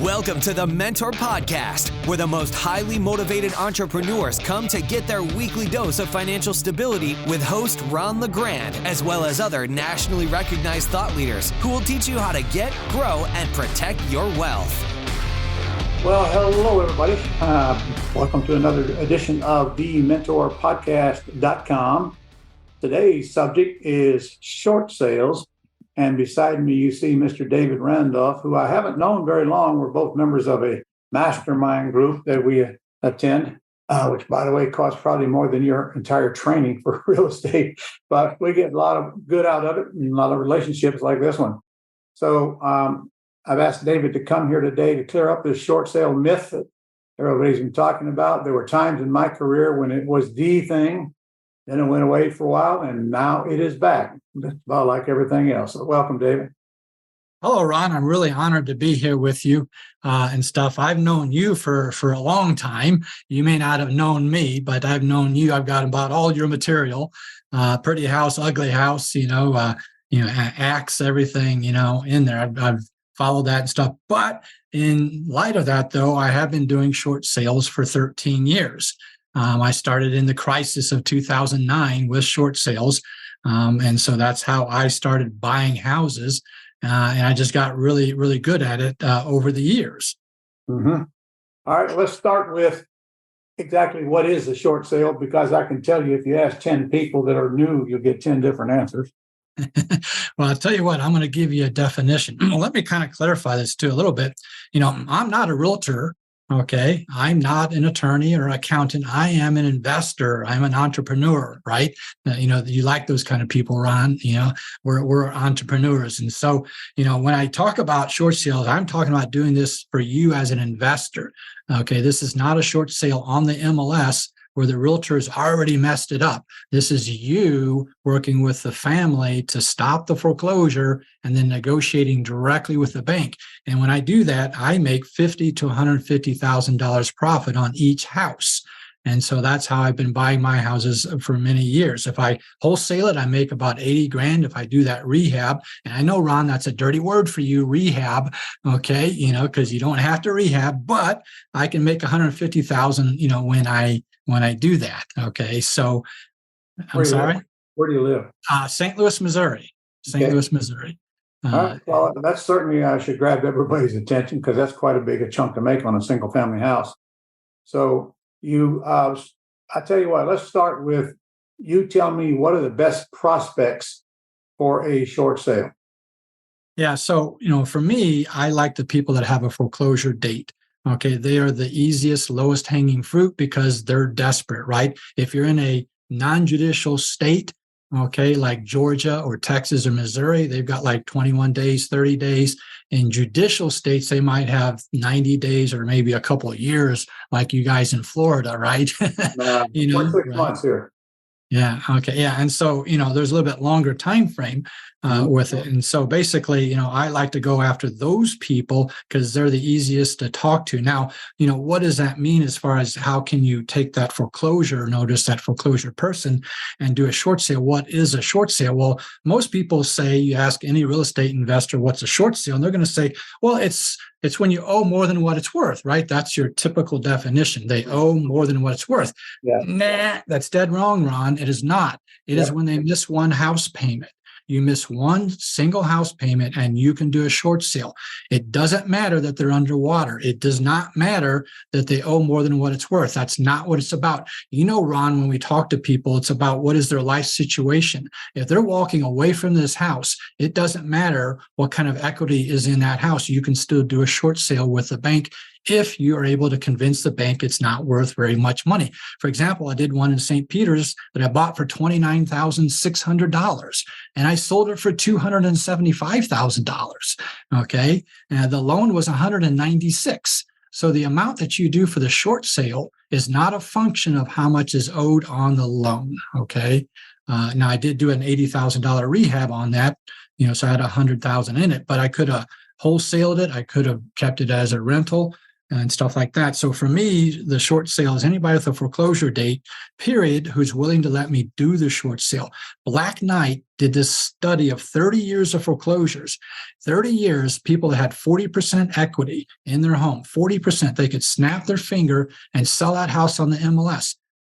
Welcome to the Mentor Podcast, where the most highly motivated entrepreneurs come to get their weekly dose of financial stability with host Ron LeGrand, as well as other nationally recognized thought leaders who will teach you how to get, grow, and protect your wealth. Well, hello, everybody. Welcome to another edition of the MentorPodcast.com. Today's subject is short sales. And beside me, you see Mr. David Randolph, who I haven't known very long. We're both members of a mastermind group that we attend, which, by the way, costs probably more than your entire training for real estate. But we get a lot of good out of it and a lot of relationships like this one. So I've asked David to come here today to clear up this short sale myth that everybody's been talking about. There were times in my career when it was the thing. Then it went away for a while, and now it is back. It's about like everything else. So welcome, David. Hello, Ron. I'm really honored to be here with you and stuff. I've known you for a long time. You may not have known me, but I've known you. I've got about all your material, Pretty House, Ugly House, Axe, everything, in there. I've followed that and stuff. But in light of that, though, I have been doing short sales for 13 years. I started in the crisis of 2009 with short sales. And so that's how I started buying houses. And I just got really, really good at it over the years. Mm-hmm. All right, let's start with exactly what is a short sale, because I can tell you if you ask 10 people that are new, you'll get 10 different answers. Well, I'll tell you what, I'm going to give you a definition. Well, let me kind of clarify this too a little bit. I'm not a realtor. Okay. I'm not an attorney or accountant. I am an investor. I'm an entrepreneur, right? You like those kind of people, Ron. We're entrepreneurs. And so, when I talk about short sales, I'm talking about doing this for you as an investor. Okay. This is not a short sale on the MLS where the realtor's already messed it up. This is you working with the family to stop the foreclosure and then negotiating directly with the bank. And when I do that, I make $50,000 to $150,000 profit on each house. And so that's how I've been buying my houses for many years. If I wholesale it, I make about 80 grand. If I do that rehab, and I know, Ron, that's a dirty word for you, rehab. Okay. Because you don't have to rehab, but I can make 150,000, when I do that. Okay. So I'm sorry. Where do you live? St. Louis, Missouri. St. Louis, Missouri. All right. Well, that's certainly should grab everybody's attention, because that's quite a big chunk to make on a single family house. So I tell you what, let's start with you tell me what are the best prospects for a short sale. Yeah. So, for me, I like the people that have a foreclosure date. Okay. They are the easiest, lowest hanging fruit because they're desperate, right? If you're in a non-judicial state, okay, like Georgia or Texas or Missouri, they've got like 21 days, 30 days. In judicial states, they might have 90 days or maybe a couple of years, like you guys in Florida, right? 6 months here. Yeah. Okay. Yeah. And so, there's a little bit longer time frame with it. And so basically, I like to go after those people because they're the easiest to talk to. Now, what does that mean as far as how can you take that foreclosure notice, that foreclosure person, and do a short sale? What is a short sale? Well, most people say, you ask any real estate investor, what's a short sale? And they're going to say, well, it's when you owe more than what it's worth, right? That's your typical definition. They owe more than what it's worth. Yeah. Nah, that's dead wrong, Ron. It is not. It is when they miss one house payment. You miss one single house payment and you can do a short sale. It doesn't matter that they're underwater. It does not matter that they owe more than what it's worth. That's not what it's about. Ron, when we talk to people, it's about what is their life situation. If they're walking away from this house, it doesn't matter what kind of equity is in that house. You can still do a short sale with the bank if you are able to convince the bank it's not worth very much money. For example, I did one in St. Peter's that I bought for $29,600 and I sold it for $275,000. Okay. And the loan was $196,000. So the amount that you do for the short sale is not a function of how much is owed on the loan. Okay. Now I did do an $80,000 rehab on that, so I had $100,000 in it, but I could have wholesaled it. I could have kept it as a rental. and stuff like that. So for me, the short sale is anybody with a foreclosure date, period, who's willing to let me do the short sale. Black Knight did this study of 30 years of foreclosures. 30 years, people that had 40% equity in their home, 40%, they could snap their finger and sell that house on the MLS.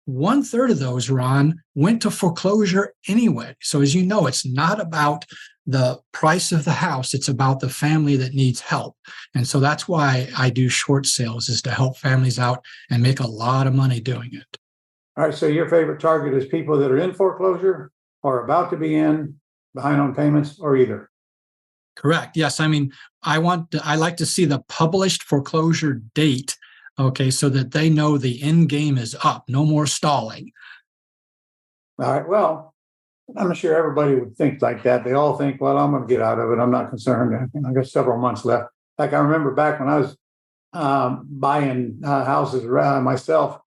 1/3 of those, Ron, went to foreclosure anyway. So as you know, it's not about the price of the house, it's about the family that needs help. And so that's why I do short sales, is to help families out and make a lot of money doing it. All right. So your favorite target is people that are in foreclosure or about to be in, behind on payments, or either? Correct. Yes. I mean, I like to see the published foreclosure date. Okay. So that they know the end game is up. No more stalling. All right. Well, I'm not sure everybody would think like that. They all think, well, I'm going to get out of it. I'm not concerned. I got several months left. Like I remember back when I was buying houses myself.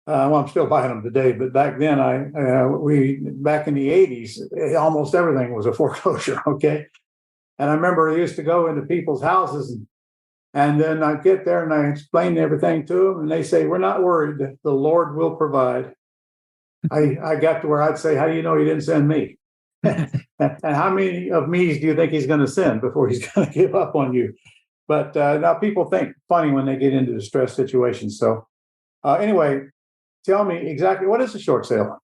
Well, I'm still buying them today, but back then, back in the 80s, almost everything was a foreclosure. Okay. And I remember I used to go into people's houses and then I'd get there and I explain everything to them and they say, we're not worried, the Lord will provide. I got to where I'd say, how do you know he didn't send me? And how many of me's do you think he's going to send before he's going to give up on you? But now people think funny when they get into distress situations. So anyway, tell me exactly, what is a short sale?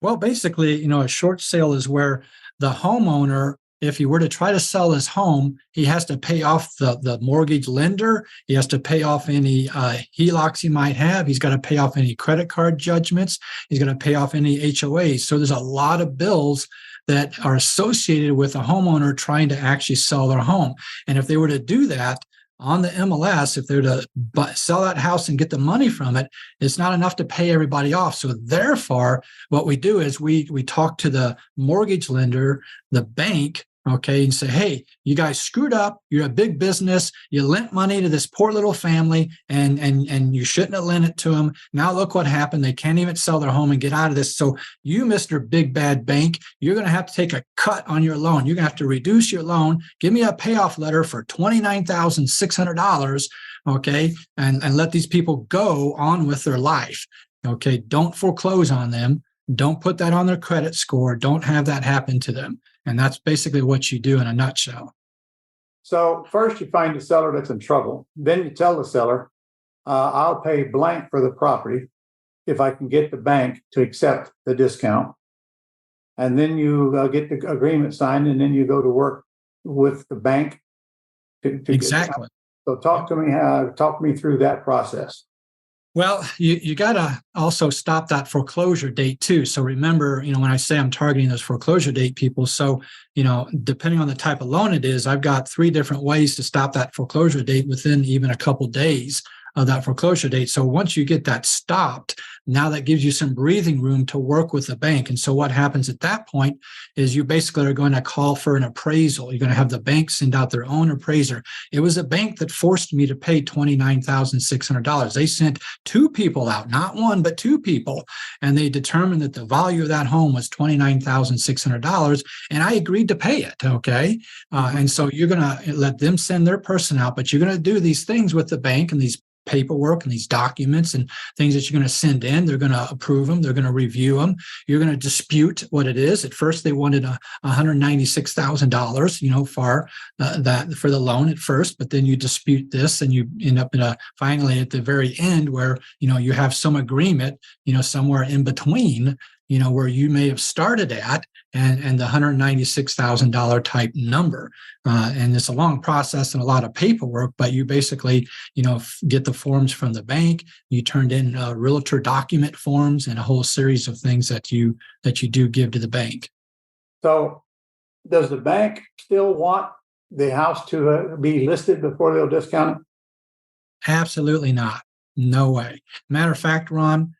Well, basically, a short sale is where the homeowner, if he were to try to sell his home, he has to pay off the mortgage lender. He has to pay off any HELOCs he might have. He's got to pay off any credit card judgments. He's going to pay off any HOAs. So there's a lot of bills that are associated with a homeowner trying to actually sell their home. And if they were to do that on the MLS, if they were to sell that house and get the money from it, it's not enough to pay everybody off. So therefore, what we do is we talk to the mortgage lender, the bank, okay, and say, hey, you guys screwed up. You're a big business. You lent money to this poor little family and you shouldn't have lent it to them. Now look what happened. They can't even sell their home and get out of this. So you, Mr. Big Bad Bank, you're going to have to take a cut on your loan. You're going to have to reduce your loan. Give me a payoff letter for $29,600, okay, and let these people go on with their life. Okay, don't foreclose on them. Don't put that on their credit score. Don't have that happen to them. And that's basically what you do in a nutshell. So first you find a seller that's in trouble. Then you tell the seller, I'll pay blank for the property if I can get the bank to accept the discount. And then you get the agreement signed, and then you go to work with the bank. Exactly. So talk me through that process. Well, you got to also stop that foreclosure date too. So remember, when I say I'm targeting those foreclosure date people, so, depending on the type of loan it is, I've got 3 different ways to stop that foreclosure date within even a couple days of that foreclosure date. So once you get that stopped, now that gives you some breathing room to work with the bank. And so what happens at that point is you basically are going to call for an appraisal. You're going to have the bank send out their own appraiser. It was a bank that forced me to pay $29,600. They sent 2 people out, not 1, but 2 people. And they determined that the value of that home was $29,600. And I agreed to pay it. Okay. And so you're going to let them send their person out, but you're going to do these things with the bank and these paperwork and these documents and things that you're going to send in. They're going to approve them. They're going to review them. You're going to dispute what it is. At first, they wanted $196,000, for the loan at first, but then you dispute this and you end up finally at the very end where, you have some agreement, somewhere in between, where you may have started at and the $196,000 type number. And it's a long process and a lot of paperwork, but you basically, get the forms from the bank. You turned in realtor document forms and a whole series of things that you do give to the bank. So does the bank still want the house to be listed before they'll discount it? Absolutely not. No way. Matter of fact, Ron,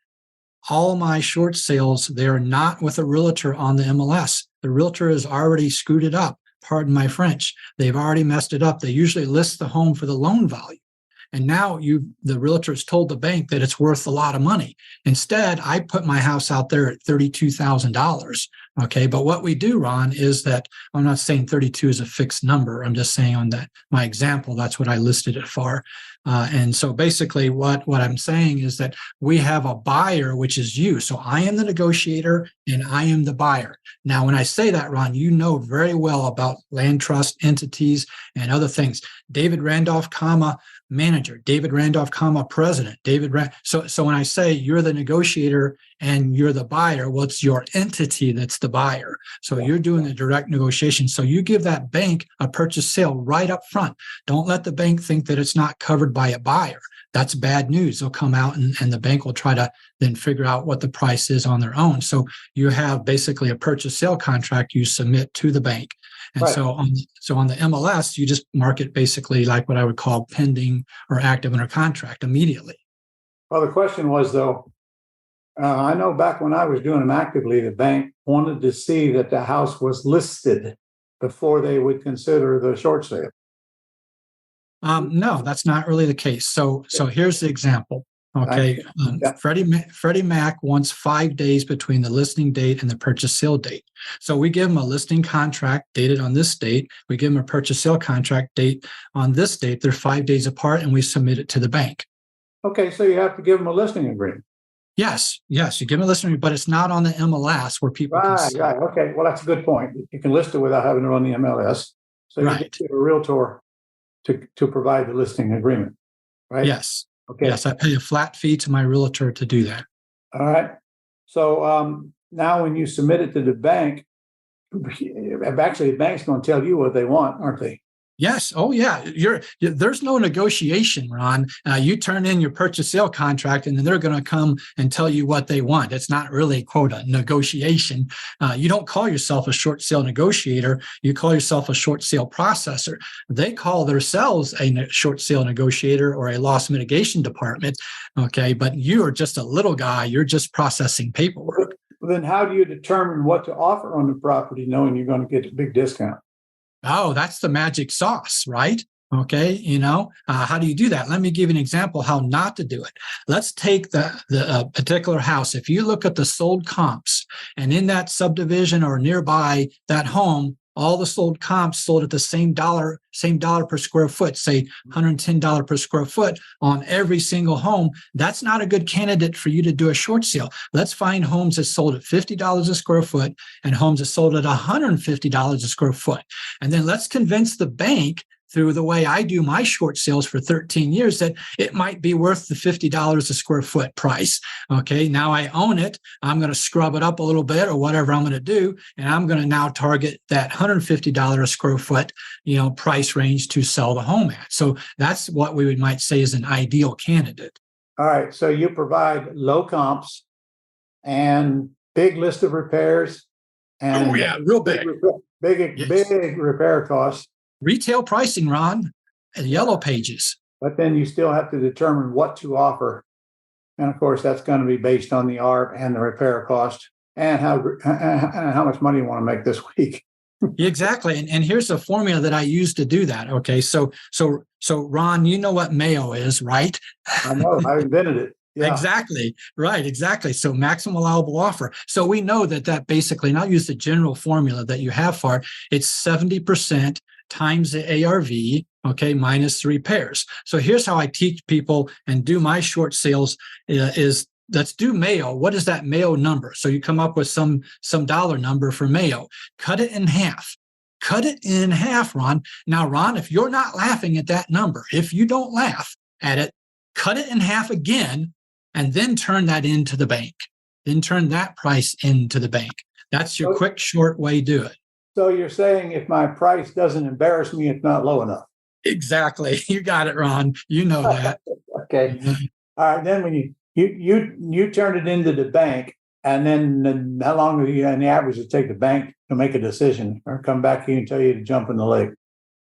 all my short sales, they're not with a realtor on the MLS. The realtor has already screwed it up. Pardon my French. They've already messed it up. They usually list the home for the loan value. And now the realtor's told the bank that it's worth a lot of money. Instead, I put my house out there at $32,000. Okay. But what we do, Ron, is that I'm not saying 32 is a fixed number. I'm just saying on that, my example, that's what I listed it for. And so basically what I'm saying is that we have a buyer, which is you. So I am the negotiator and I am the buyer. Now, when I say that, Ron, you know very well about land trust entities and other things. David Randolph, manager, David Randolph, president, So when I say you're the negotiator and you're the buyer, well, it's your entity that's the buyer. So you're doing a direct negotiation. So you give that bank a purchase sale right up front. Don't let the bank think that it's not covered by a buyer. That's bad news. They'll come out and the bank will try to then figure out what the price is on their own. So you have basically a purchase sale contract you submit to the bank. And right. so on the MLS, you just mark it basically like what I would call pending or active under contract immediately. Well, the question was, though, I know back when I was doing them actively, the bank wanted to see that the house was listed before they would consider the short sale. No, that's not really the case. So here's the example. Okay. Freddie Mac wants 5 days between the listing date and the purchase sale date. So we give them a listing contract dated on this date. We give them a purchase sale contract date on this date. They're 5 days apart and we submit it to the bank. Okay. So you have to give them a listing agreement. Yes. You give them a listing, but it's not on the MLS where people can see. Right. Okay. Well, that's a good point. You can list it without having to run the MLS. So you get a realtor to provide the listing agreement, right? Yes. Okay. Yes, I pay a flat fee to my realtor to do that. All right. So now when you submit it to the bank, actually the bank's going to tell you what they want, aren't they? Yes. Oh, yeah. There's no negotiation, Ron. You turn in your purchase sale contract, and then they're going to come and tell you what they want. It's not really, quote, a negotiation. You don't call yourself a short sale negotiator. You call yourself a short sale processor. They call themselves a short sale negotiator or a loss mitigation department. Okay. But you are just a little guy. You're just processing paperwork. Then how do you determine what to offer on the property knowing you're going to get a big discount? Oh, that's the magic sauce, right? Okay. How do you do that? Let me give you an example how not to do it. Let's take the particular house. If you look at the sold comps and in that subdivision or nearby that home, all the sold comps sold at the same dollar per square foot, say $110 per square foot on every single home. That's not a good candidate for you to do a short sale. Let's find homes that sold at $50 a square foot and homes that sold at $150 a square foot. And then let's convince the bank through the way I do my short sales for 13 years that it might be worth the $50 a square foot price. Okay, now I own it. I'm going to scrub it up a little bit or whatever I'm going to do. And I'm going to now target that $150 a square foot, price range to sell the home at. So that's what we might say is an ideal candidate. All right. So you provide low comps and big list of repairs. And real big. Big repair costs. Retail pricing, Ron, yellow pages. But then you still have to determine what to offer. And of course, that's going to be based on the art and the repair cost and how much money you want to make this week. Exactly. And here's the formula that I use to do that. Okay. So Ron, you know what Mayo is, right? I know. I invented it. Yeah. Exactly. Right. Exactly. So maximum allowable offer. So we know that basically, and I'll use the general formula that you have for it, it's 70% times the ARV, okay, minus the repairs. So here's how I teach people and do my short sales is let's do Mayo. What is that Mayo number? So you come up with some dollar number for Mayo. Cut it in half. Cut it in half, Ron. Now, Ron, if you're not laughing at that number, if you don't laugh at it, cut it in half again, and then turn that into the bank. Then turn that price into the bank. That's your quick, short way to do it. So you're saying if my price doesn't embarrass me, it's not low enough. Exactly. You got it, Ron. You know that. Okay. All right. Then when you turn it into the bank, and then how long do you, on the average, it take the bank to make a decision or come back to you and tell you to jump in the lake?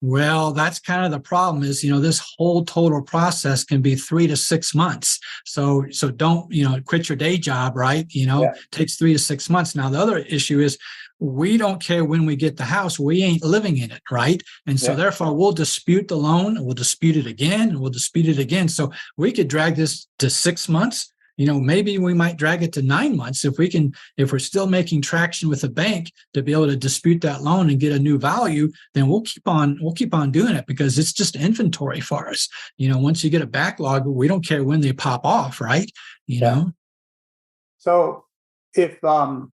Well, that's kind of the problem is, this whole total process can be 3 to 6 months. So don't, quit your day job, right? It takes 3 to 6 months. Now, the other issue is we don't care when we get the house. We ain't living in it, right? And so therefore we'll dispute the loan, and we'll dispute it again, and we'll dispute it again. So we could drag this to 6 months. Maybe we might drag it to 9 months if we're still making traction with the bank to be able to dispute that loan and get a new value. Then we'll keep on doing it, because it's just inventory for us. Once you get a backlog, we don't care when they pop off, right? So if when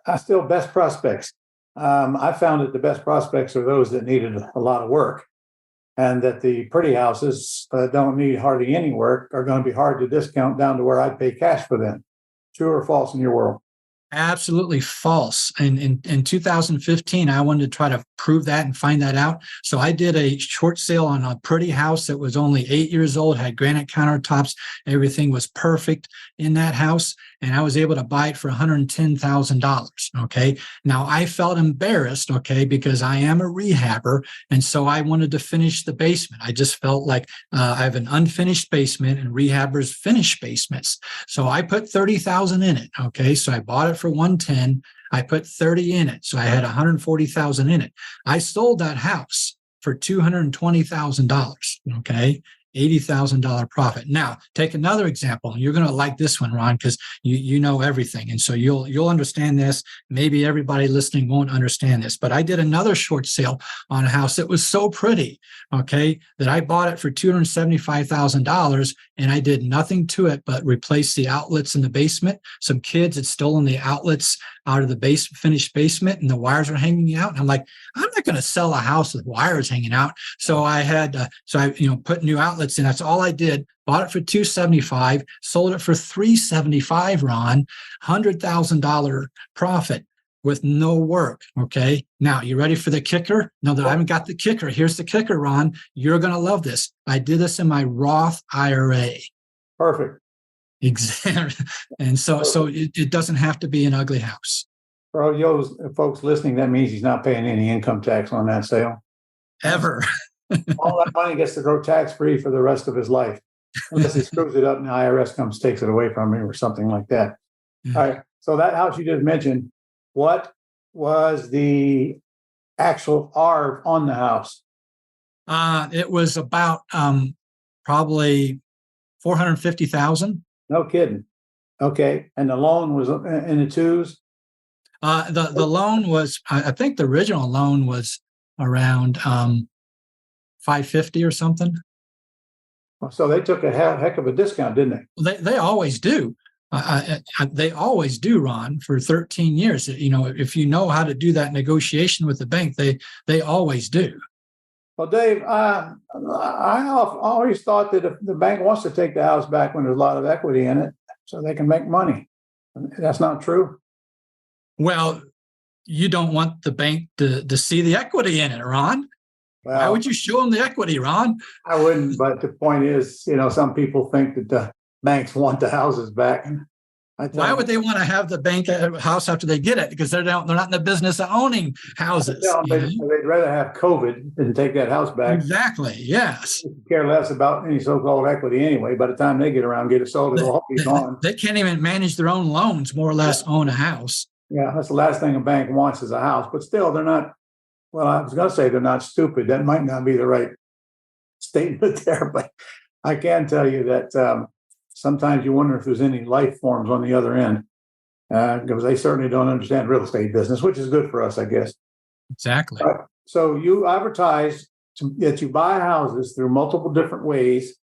I still best prospects, I found that the best prospects are those that needed a lot of work. And that the pretty houses don't need hardly any work are going to be hard to discount down to where I'd pay cash for them. True or false in your world? Absolutely false. And in 2015, I wanted to try to prove that and find that out. So I did a short sale on a pretty house that was only 8 years old, had granite countertops. Everything was perfect in that house. And I was able to buy it for $110,000. Okay. Now I felt embarrassed, okay, because I am a rehabber. And so I wanted to finish the basement. I just felt like I have an unfinished basement, and rehabbers finish basements. So I put $30,000 in it. Okay. So I bought it for $110,000. I put $30,000 in it. So I had $140,000 in it. I sold that house for $220,000. Okay. $80,000 profit. Now, take another example. You're going to like this one, Ron, because you know everything, and so you'll understand this. Maybe everybody listening won't understand this, but I did another short sale on a house that was so pretty, okay, that I bought it for $275,000, and I did nothing to it but replace the outlets in the basement. Some kids had stolen the outlets out of the finished basement, and the wires were hanging out. And I'm like, I'm not going to sell a house with wires hanging out. So I had, put new outlets in. That's all I did. Bought it for $275,000, sold it for $375,000, Ron, $100,000 profit with no work. Okay. Now, you ready for the kicker? No, I haven't got the kicker. Here's the kicker, Ron. You're going to love this. I did this in my Roth IRA. Perfect. Exactly. And so it doesn't have to be an ugly house. For those folks listening, that means he's not paying any income tax on that sale. Ever. All that money gets to go tax-free for the rest of his life, unless he screws it up and the IRS comes, takes it away from him or something like that. Yeah. All right. So that house you just mentioned, what was the actual ARV on the house? It was about probably $450,000. No kidding. Okay. And the loan was in the twos? The loan was, I think the original loan was around $550 or something. So they took a heck of a discount, didn't they? They always do. They always do, Ron, for 13 years. If you know how to do that negotiation with the bank, they always do. Well, Dave, I always thought that if the bank wants to take the house back when there's a lot of equity in it, so they can make money. That's not true. Well, you don't want the bank to see the equity in it, Ron. Well, why would you show them the equity, Ron? I wouldn't, but the point is, some people think that the banks want the houses back. Why would they want to have the bank house after they get it? Because they're not in the business of owning houses. They'd rather have COVID than take that house back. Exactly. Yes. They care less about any so-called equity anyway. By the time they get around, get it sold, it'll be gone. They can't even manage their own loans, more or less own a house. Yeah, that's the last thing a bank wants is a house. But still, they're not. Well, I was going to say they're not stupid. That might not be the right statement there, but I can tell you that sometimes you wonder if there's any life forms on the other end, because they certainly don't understand real estate business, which is good for us, I guess. Exactly. So you advertise that you buy houses through multiple different ways,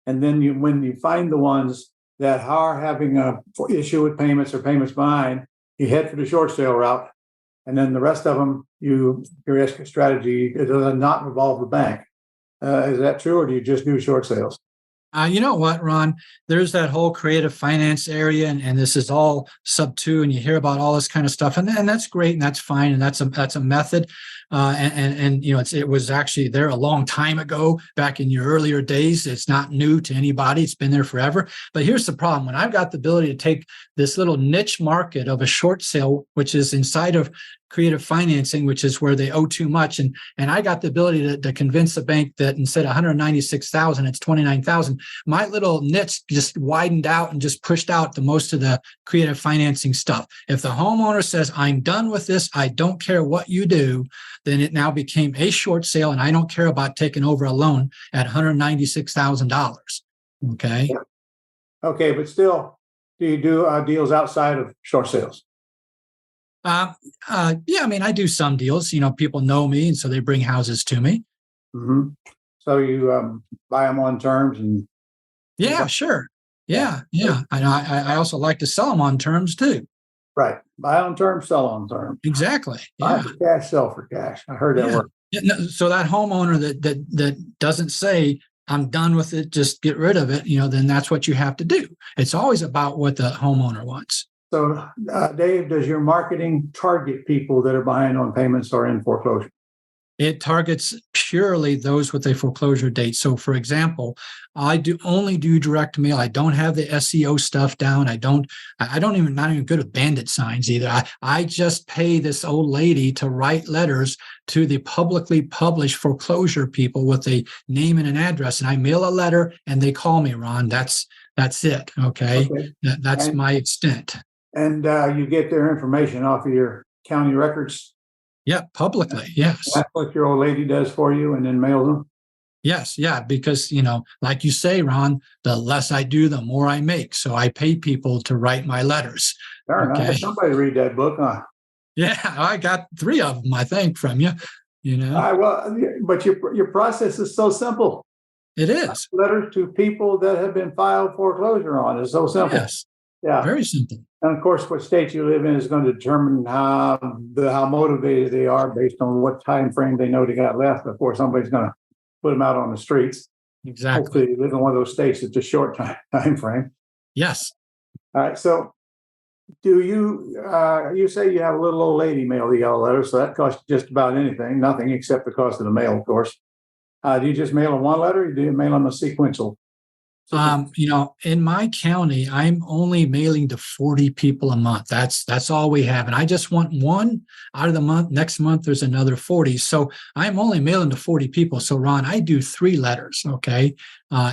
and then when you find the ones that are having a issue with payments or payments behind, you head for the short sale route. And then the rest of them, your strategy, it does not involve the bank. Is that true, or do you just do short sales? You know what, Ron? There's that whole creative finance area, and this is all sub 2, and you hear about all this kind of stuff, and that's great, and that's fine, and that's a method. It was actually there a long time ago, back in your earlier days. It's not new to anybody. It's been there forever. But here's the problem. When I've got the ability to take this little niche market of a short sale, which is inside of creative financing, which is where they owe too much. And I got the ability to convince the bank that instead of 196,000, it's 29,000. My little niche just widened out and just pushed out the most of the creative financing stuff. If the homeowner says, I'm done with this, I don't care what you do, then it now became a short sale, and I don't care about taking over a loan at $196,000. Okay. Okay, but still, do you do deals outside of short sales? Yeah, I mean, I do some deals. People know me, and so they bring houses to me. Mm-hmm. So you buy them on terms, and yeah, sure, yeah. And I also like to sell them on terms too. Right, buy on terms, sell on terms. Exactly. Buy for cash, sell for cash. I heard that word. Yeah, no, so that homeowner that doesn't say, I'm done with it, just get rid of it, then that's what you have to do. It's always about what the homeowner wants. So, Dave, does your marketing target people that are behind on payments or in foreclosure? It targets purely those with a foreclosure date. So, for example, I only do direct mail. I don't have the SEO stuff down. Not even good at bandit signs either. I just pay this old lady to write letters to the publicly published foreclosure people with a name and an address. And I mail a letter and they call me, Ron. That's it. Okay. That's my extent. And you get their information off of your county records? Yeah, publicly, yes. That's what your old lady does for you and then mails them? Yes, yeah, because, like you say, Ron, the less I do, the more I make. So I pay people to write my letters. Darn, okay. Somebody read that book, huh? Yeah, I got 3 of them, I think, from you, But your process is so simple. It is. Letters to people that have been filed foreclosure on is so simple. Yes. Yeah. Very simple. And of course, what state you live in is going to determine how motivated they are based on what time frame they know they got left before somebody's going to put them out on the streets. Exactly. Hopefully, you live in one of those states that's a short time frame. Yes. All right. So, do you say you have a little old lady mail the yellow letter? So that costs just about nothing except the cost of the mail, of course. Do you just mail them one letter, or do you mail them a sequential? In my county, I'm only mailing to 40 people a month. That's all we have. And I just want one out of the month. Next month, there's another 40. So I'm only mailing to 40 people. So Ron, I do 3 letters, okay,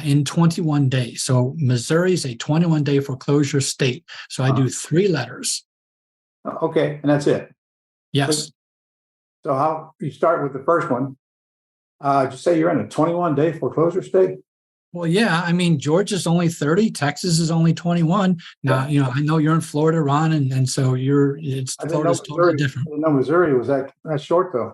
in 21 days. So Missouri is a 21-day foreclosure state. So I do 3 letters. Okay. And that's it. Yes. So how you start with the first one? Did you say you're in a 21-day foreclosure state? Well, yeah. I mean, Georgia's only 30. Texas is only 21. Now, I know you're in Florida, Ron, and so Florida's totally different. I didn't know Missouri was that short, though.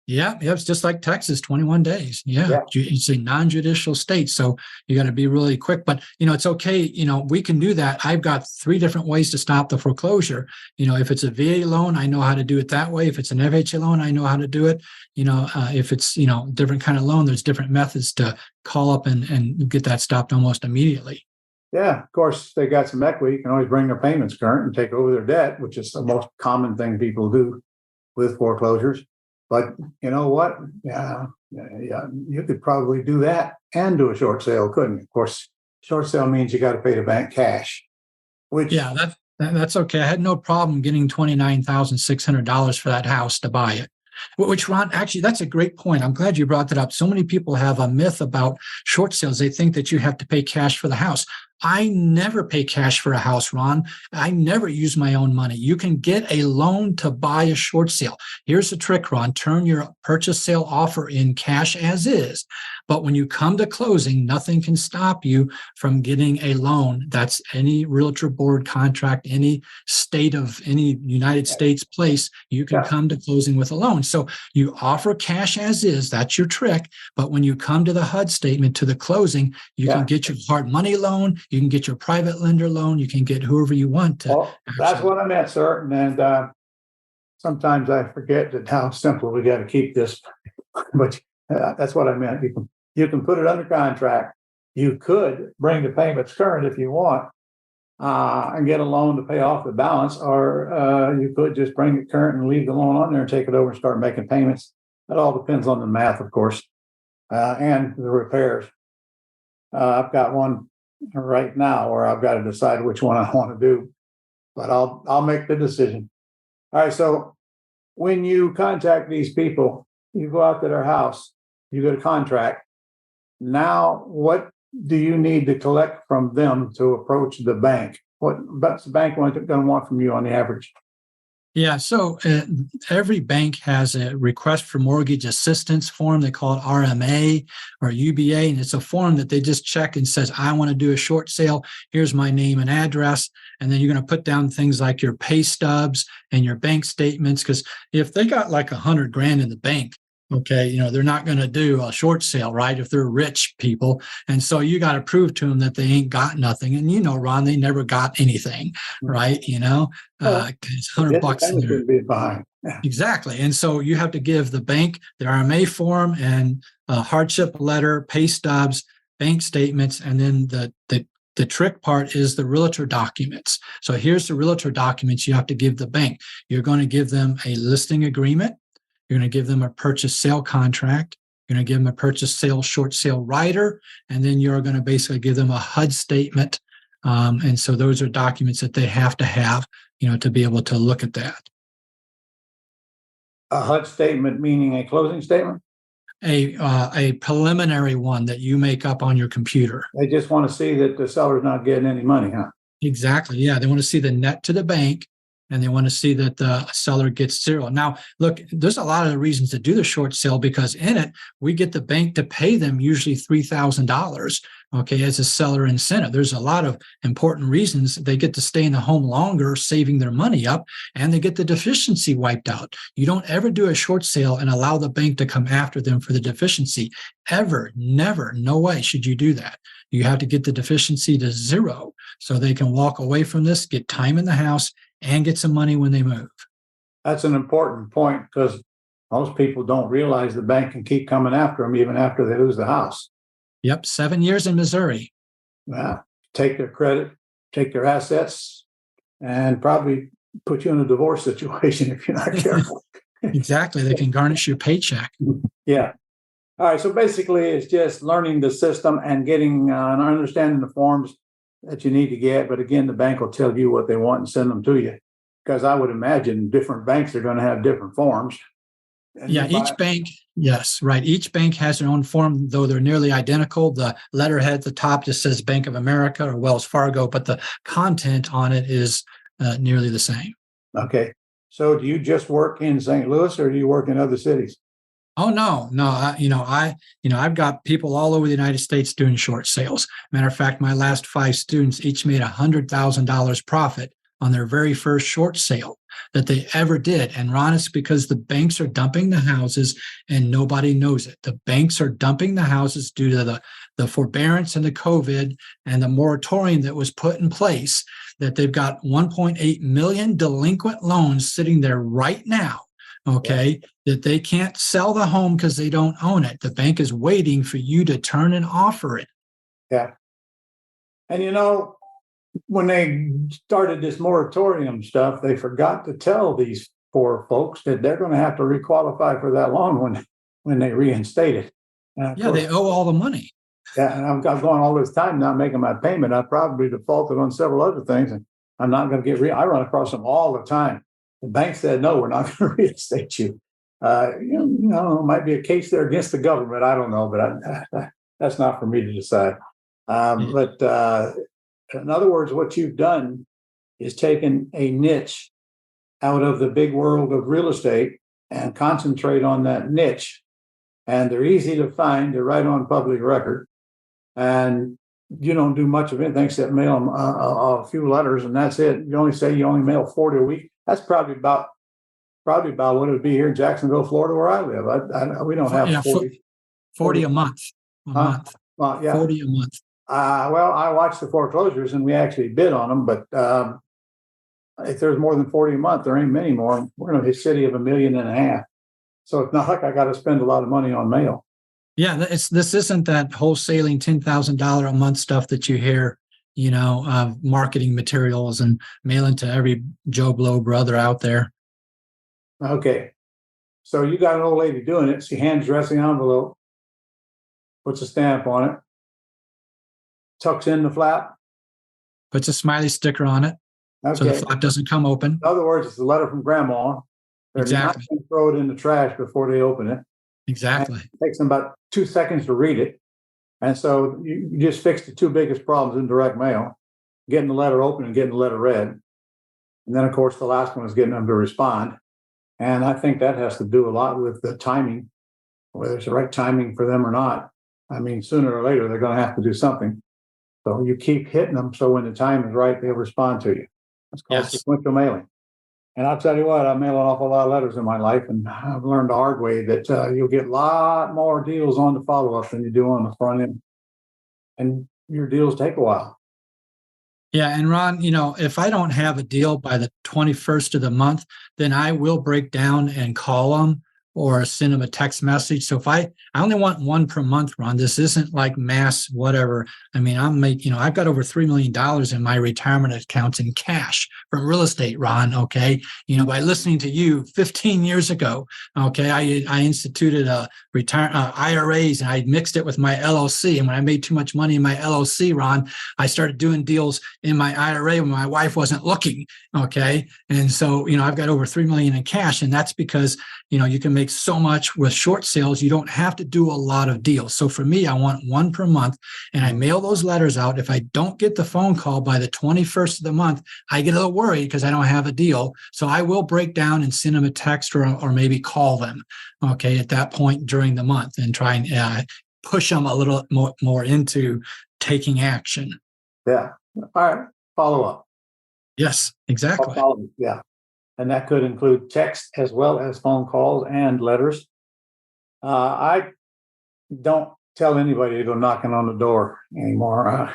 Yeah, it's just like Texas, 21 days. Yeah. It's a non-judicial state, so you got to be really quick. But, it's okay. We can do that. I've got 3 different ways to stop the foreclosure. If it's a VA loan, I know how to do it that way. If it's an FHA loan, I know how to do it. If it's, different kind of loan, there's different methods to call up and get that stopped almost immediately. Yeah, of course, they got some equity. You can always bring their payments current and take over their debt, which is the most common thing people do with foreclosures. But you know what? Yeah, you could probably do that and do a short sale, couldn't you? Of course, short sale means you got to pay the bank cash. That's okay. I had no problem getting $29,600 for that house to buy it. Which, Ron, actually, that's a great point. I'm glad you brought that up. So many people have a myth about short sales. They think that you have to pay cash for the house. I never pay cash for a house, Ron. I never use my own money. You can get a loan to buy a short sale. Here's the trick, Ron. Turn your purchase sale offer in cash as is. But when you come to closing, nothing can stop you from getting a loan. That's any realtor board contract, any state of any United States place, you can come to closing with a loan. So you offer cash as is. That's your trick. But when you come to the HUD statement, to the closing, you can get your hard money loan. You can get your private lender loan. You can get whoever you want to. Well, that's what I meant, sir. And sometimes I forget that how simple we got to keep this. But that's what I meant. You can put it under contract. You could bring the payments current if you want and get a loan to pay off the balance, or you could just bring it current and leave the loan on there and take it over and start making payments. That all depends on the math, of course, and the repairs. I've got one right now where I've got to decide which one I want to do, but I'll make the decision. All right. So when you contact these people, you go out to their house, you get a contract. Now, what do you need to collect from them to approach the bank? What's the bank going to want from you on the average? Yeah, so every bank has a request for mortgage assistance form. They call it RMA or UBA, and it's a form that they just check and says, I want to do a short sale. Here's my name and address. And then you're going to put down things like your pay stubs and your bank statements. Because if they got like $100,000 in the bank, okay, they're not going to do a short sale, right? If they're rich people. And so you got to prove to them that they ain't got nothing. And Ron, they never got anything, right? It's $100 in there. Be behind. Yeah. Exactly. And so you have to give the bank the RMA form and a hardship letter, pay stubs, bank statements, and then the trick part is the realtor documents. So here's the realtor documents you have to give the bank. You're going to give them a listing agreement. You're going to give them a purchase sale contract. You're going to give them a purchase sale short sale rider, and then you're going to basically give them a HUD statement. And so those are documents that they have to be able to look at that. A HUD statement meaning a closing statement? A preliminary one that you make up on your computer. They just want to see that the seller's not getting any money, huh? Exactly. Yeah, they want to see the net to the bank. And they want to see that the seller gets zero. Now, look, there's a lot of reasons to do the short sale because in it, we get the bank to pay them usually $3,000, okay, as a seller incentive. There's a lot of important reasons. They get to stay in the home longer, saving their money up, and they get the deficiency wiped out. You don't ever do a short sale and allow the bank to come after them for the deficiency. Ever, never, no way should you do that. You have to get the deficiency to zero so they can walk away from this, get time in the house, and get some money when they move. That's an important point because most people don't realize the bank can keep coming after them even after they lose the house. Yep, 7 years in Missouri. Take their credit, take their assets, and probably put you in a divorce situation if you're not careful. Exactly. They can garnish your paycheck. Yeah. All right. So basically, it's just learning the system and getting and understanding the forms that you need to get. But again, the bank will tell you what they want and send them to you. Because I would imagine different banks are going to have different forms. Yeah, each bank, yes, right. Each bank has their own form, though they're nearly identical. The letterhead at the top just says Bank of America or Wells Fargo, but the content on it is nearly the same. Okay. So do you just work in St. Louis or do you work in other cities? Oh, no. I've got people all over the United States doing short sales. Matter of fact, my last 5 students each made $100,000 profit on their very first short sale that they ever did. And Ron, it's because the banks are dumping the houses and nobody knows it. The banks are dumping the houses due to the forbearance and the COVID and the moratorium that was put in place, that they've got 1.8 million delinquent loans sitting there right now. Okay, that they can't sell the home because they don't own it. The bank is waiting for you to turn and offer it. Yeah. And when they started this moratorium stuff, they forgot to tell these poor folks that they're going to have to requalify for that loan when they reinstate it. Yeah, they owe all the money. Yeah, and I'm going all this time not making my payment. I probably defaulted on several other things, and I'm not going to get I run across them all the time. The bank said, no, we're not going to reinstate you. It might be a case there against the government. I don't know, but that's not for me to decide. But in other words, what you've done is taken a niche out of the big world of real estate and concentrate on that niche. And they're easy to find. They're right on public record. And you don't do much of anything except mail them a few letters, and that's it. You only mail 40 a week. That's probably about what it would be here in Jacksonville, Florida, where I live. We don't have 40 a month. Yeah. 40 a month. Well, I watch the foreclosures, and we actually bid on them. But if there's more than 40 a month, there ain't many more. We're in a city of 1.5 million. So it's not like I got to spend a lot of money on mail. Yeah, this isn't that wholesaling $10,000 a month stuff that you hear, marketing materials and mailing to every Joe Blow brother out there. Okay. So you got an old lady doing it. She hands dressing envelope, puts a stamp on it, tucks in the flap. Puts a smiley sticker on it. Okay. So the flap doesn't come open. In other words, it's a letter from grandma. They're not Exactly. going to throw it in the trash before they open it. Exactly. And it takes them about 2 seconds to read it. And so you just fix the two biggest problems in direct mail, getting the letter open and getting the letter read. And then, of course, the last one is getting them to respond. And I think that has to do a lot with the timing, whether it's the right timing for them or not. I mean, sooner or later, they're going to have to do something. So you keep hitting them so when the time is right, they'll respond to you. That's called sequential mailing. And I'll tell you what, I mail an awful lot of letters in my life, and I've learned the hard way that you'll get a lot more deals on the follow-up than you do on the front end. And your deals take a while. Yeah. And Ron, if I don't have a deal by the 21st of the month, then I will break down and call them or send them a text message. So if I only want one per month, Ron, this isn't like mass whatever. I mean, I've got over $3 million in my retirement accounts in cash from real estate, Ron. Okay. By listening to you 15 years ago, okay, I instituted IRAs and I mixed it with my LLC. And when I made too much money in my LLC, Ron, I started doing deals in my IRA when my wife wasn't looking. Okay. And so, I've got over 3 million in cash, and that's because, you can make so much with short sales. You don't have to do a lot of deals. So for me, I want one per month, and I mail those letters out. If I don't get the phone call by the 21st of the month, I get a little worried because I don't have a deal. So I will break down and send them a text or maybe call them, okay, at that point during the month, and try and push them a little more into taking action. Yeah. All right. Follow up. Yes, exactly. Yeah. And that could include text as well as phone calls and letters. I don't tell anybody to go knocking on the door anymore.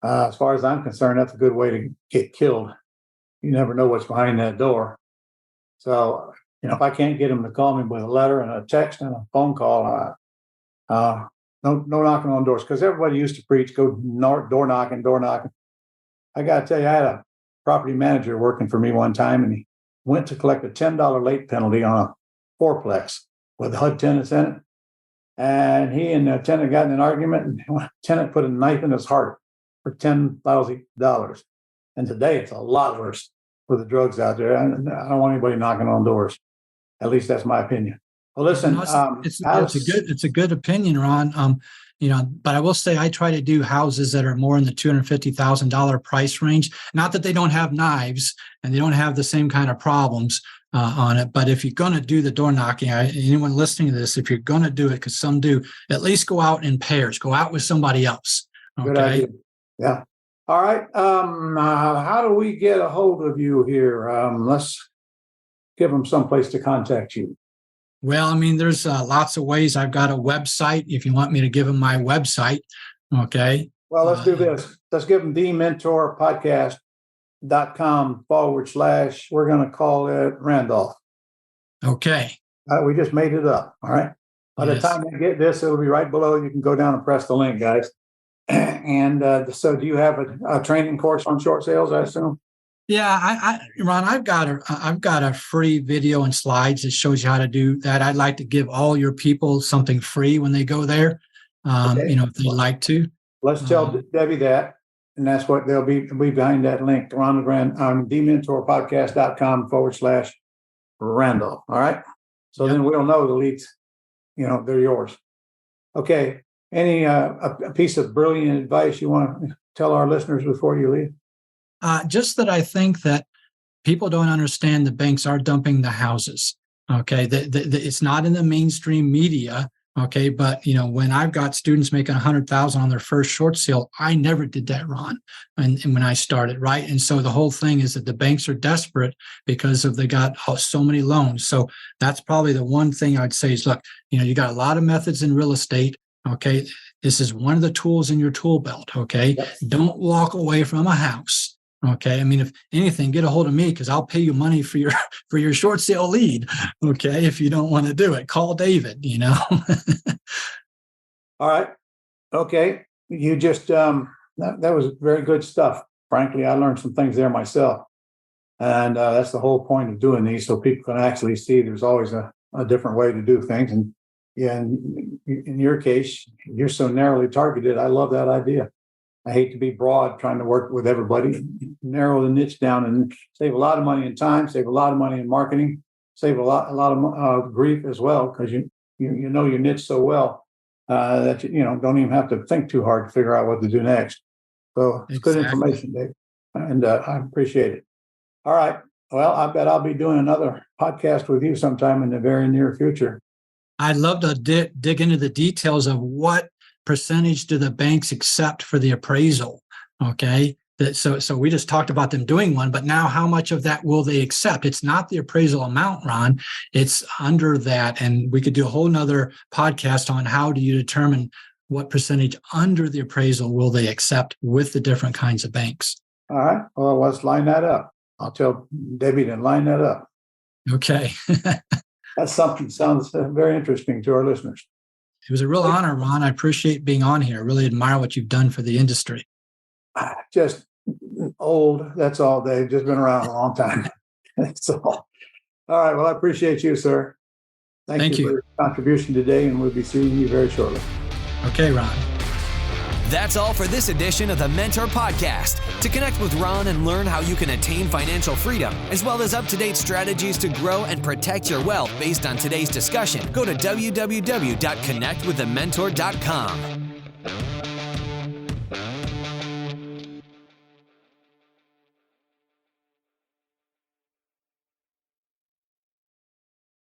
As far as I'm concerned, that's a good way to get killed. You never know what's behind that door. So, if I can't get them to call me with a letter and a text and a phone call, no knocking on doors, because everybody used to preach, go door knocking. I got to tell you, I had a property manager working for me one time, and he went to collect a $10 late penalty on a fourplex with HUD tenants in it. And he and the tenant got in an argument, and the tenant put a knife in his heart for $10,000. And today it's a lot worse with the drugs out there. I don't want anybody knocking on doors. At least that's my opinion. Well, listen, it's a good opinion, Ron. But I will say I try to do houses that are more in the $250,000 price range. Not that they don't have knives and they don't have the same kind of problems on it. But if you're going to do the door knocking, anyone listening to this, if you're going to do it, because some do, at least go out in pairs. Go out with somebody else. Okay. Good idea. Yeah. All right. How do we get a hold of you here? Let's give them someplace to contact you. Well, there's lots of ways. I've got a website. If you want me to give them my website, okay. Well, let's do this. Let's give them thementorpodcast.com / we're going to call it Randolph. Okay. We just made it up. All right. By the time they get this, it'll be right below. You can go down and press the link, guys. And so do you have a training course on short sales, I assume? Yeah, Ron, I've got a free video and slides that shows you how to do that. I'd like to give all your people something free when they go there, if they'd like to. Let's tell Debbie that, and that's what they'll be behind that link. Ron LeGrand on thementorpodcast.com / Randolph. All right. So then we'll know the leads, they're yours. Okay. Any a piece of brilliant advice you want to tell our listeners before you leave? Just that I think that people don't understand the banks are dumping the houses. Okay. It's not in the mainstream media. Okay. But, when I've got students making $100,000 on their first short sale, I never did that, Ron. And when I started, right. And so the whole thing is that the banks are desperate because they got so many loans. So that's probably the one thing I'd say is, look, you got a lot of methods in real estate. Okay. This is one of the tools in your tool belt. Okay. Yes. Don't walk away from a house. Okay. If anything, get a hold of me, because I'll pay you money for your short sale lead. Okay. If you don't want to do it, call David, All right. Okay. You just, that was very good stuff. Frankly, I learned some things there myself. And that's the whole point of doing these, so people can actually see there's always a different way to do things. And yeah, in your case, you're so narrowly targeted. I love that idea. I hate to be broad, trying to work with everybody. Narrow the niche down and save a lot of money in time, save a lot of money in marketing, save a lot of grief as well, because you know your niche so well that you don't even have to think too hard to figure out what to do next. So it's good information, Dave, and I appreciate it. All right. Well, I bet I'll be doing another podcast with you sometime in the very near future. I'd love to dig into the details of what percentage do the banks accept for the appraisal. Okay. So we just talked about them doing one, but now how much of that will they accept? It's not the appraisal amount, Ron. It's under that. And we could do a whole nother podcast on how do you determine what percentage under the appraisal will they accept with the different kinds of banks. All right. Well, let's line that up. I'll tell Debbie to line that up. Okay. That's something sounds very interesting to our listeners. It was a real honor, Ron. I appreciate being on here. I really admire what you've done for the industry. Just old. That's all, Dave. Just been around a long time. That's all. All right. Well, I appreciate you, sir. Thank you for your contribution today, and we'll be seeing you very shortly. Okay, Ron. That's all for this edition of the Mentor Podcast. To connect with Ron and learn how you can attain financial freedom, as well as up-to-date strategies to grow and protect your wealth based on today's discussion, go to www.connectwiththementor.com.